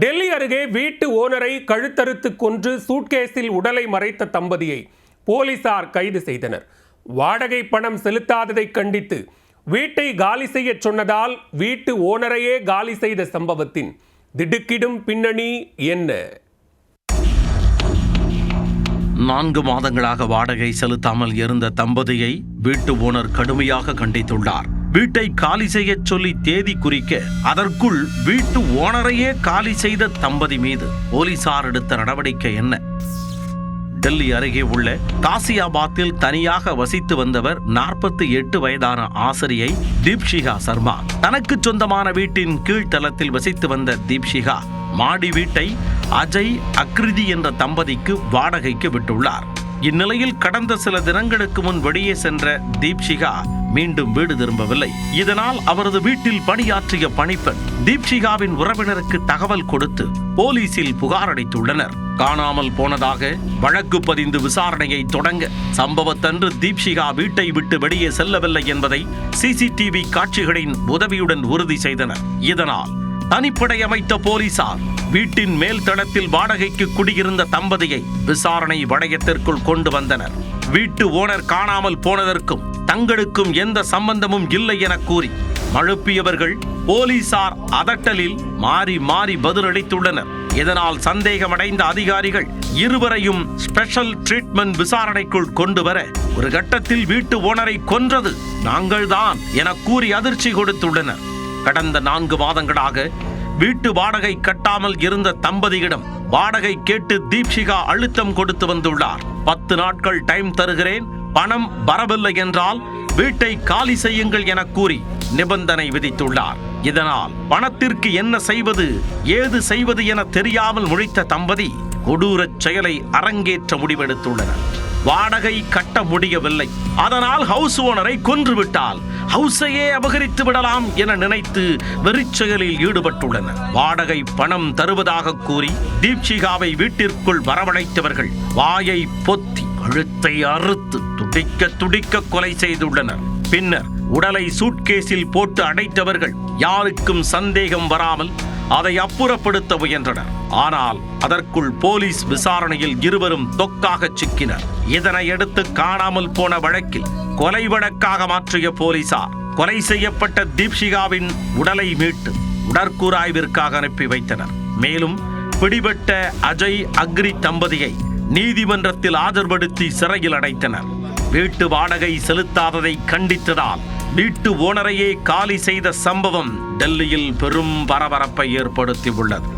டெல்லி அருகே வீட்டு ஓனரை கழுத்தறுத்து கொன்று சூட்கேஸில் உடலை மறைத்த தம்பதியை போலீசார் கைது செய்தனர். வாடகை பணம் செலுத்தாததை கண்டித்து வீட்டை காலி செய்ய சொன்னதால் வீட்டு ஓனரையே காலி செய்த சம்பவத்தின் திடுக்கிடும் பின்னணி என்ன? 4 மாதங்களாக வாடகை செலுத்தாமல் இருந்த தம்பதியை வீட்டு ஓனர் கடுமையாக கண்டித்துள்ளார். வீட்டை காலி செய்ய சொல்லி தேதி குறிக்க அதற்குள் வீட்டு ஓனரையே காலி செய்த தம்பதி மீது போலீசார் எடுத்த நடவடிக்கை என்ன? டெல்லி அருகே உள்ள காசியாபாத்தில் தனியாக வசித்து வந்தவர் 48 வயதான ஆசிரியை தீப்ஷிகா சர்மா. தனக்கு சொந்தமான வீட்டின் கீழ்த்தளத்தில் வசித்து வந்த தீப்ஷிகா மாடி வீட்டை அஜய் அக்ரிதி என்ற தம்பதிக்கு வாடகைக்கு விட்டுள்ளார். இந்நிலையில் கடந்த சில தினங்களுக்கு முன் வெளியே சென்ற தீப்ஷிகா மீண்டும் வீடு திரும்பவில்லை. இதனால் அவரது வீட்டில் பணியாற்றிய பணிப்பெண் தீப்ஷிகாவின் உறவினருக்கு தகவல் கொடுத்து போலீசில் புகார் அளித்துள்ளனர். காணாமல் போனதாக வழக்கு பதிந்து விசாரணையை தொடங்க சம்பவத்தன்று தீப்ஷிகா வீட்டை விட்டு வெளியே செல்லவில்லை என்பதை சிசிடிவி காட்சிகளின் உதவியுடன் உறுதி செய்தனர். இதனால் தனிப்படை அமைத்த போலீசார் வீட்டின் மேல் தளத்தில் வாடகைக்கு குடியிருந்த தம்பதியை விசாரணை வளையத்திற்குள் கொண்டு வந்தனர். வீட்டு ஓனர் காணாமல் போனதற்கும் தங்களுக்கும் எந்த சம்பந்தமும் இல்லை என கூறி மழுப்பியவர்கள் போலீசார் அதட்டலில் மாறி மாறி பதிலளித்துள்ளனர். இதனால் சந்தேகமடைந்த அதிகாரிகள் இருவரையும் ஸ்பெஷல் ட்ரீட்மெண்ட் விசாரணைக்குள் கொண்டு வர ஒரு கட்டத்தில் வீட்டு ஓனரை கொன்றது நாங்கள்தான் என கூறி அதிர்ச்சி கொடுத்துள்ளனர். கடந்த 4 மாதங்களாக வீட்டு வாடகை கட்டாமல் இருந்த தம்பதியிடம் வாடகை கேட்டு தீப்ஷிகா அழுத்தம் கொடுத்து வந்துள்ளார். 10 நாட்கள் டைம் தருகிறேன், பணம் வரவில்லை என்றால் வீட்டை காலி செய்யுங்கள் என கூறி நிபந்தனை விதித்துள்ளார். இதனால் பணத்திற்கு என்ன செய்வது ஏது செய்வது என தெரியாமல் முழித்த தம்பதி கொடூரச் செயலை அரங்கேற்ற முடிவெடுத்துள்ளனர். வாடகை கட்ட முடியவில்லை, அதனால் ஹவுஸ் ஓனரை கொன்றுவிட்டால் ஹவுஸையே அபகரித்து விடலாம் என நினைத்து வெறிச்செயலில் ஈடுபட்டுள்ளனர். வாடகை பணம் தருவதாக கூறி தீப்ஷிகாவை வீட்டிற்குள் வரவழைத்தவர்கள் வாயை பொத்தி கழுத்தை அறுத்து துடிக்க துடிக்க கொலை செய்துள்ளனர். பின்னர் உடலை சூட்கேஸில் போட்டு அடைத்தவர்கள் யாருக்கும் சந்தேகம் வராமல் அதை அப்புறப்படுத்த முயன்றனர். ஆனால் அதற்குள் போலீஸ் விசாரணையில் இருவரும் தொக்காக சிக்கினர். இதனையடுத்து காணாமல் போன வழக்கில் கொலை வழக்காக மாற்றிய போலீசார் கொலை செய்யப்பட்ட தீப்ஷிகாவின் உடலை மீட்டு உடற்கூறாய்விற்காக அனுப்பி வைத்தனர். மேலும் பிடிபட்ட அஜய் அக்ரி தம்பதியை நீதிமன்றத்தில் ஆஜர்படுத்தி சிறையில் அடைத்தனர். வீட்டு வாடகை செலுத்தாததை கண்டித்ததால் வீட்டு ஓனரையே காலி செய்த சம்பவம் டெல்லியில் பெரும் பரபரப்பை ஏற்படுத்தியுள்ளது.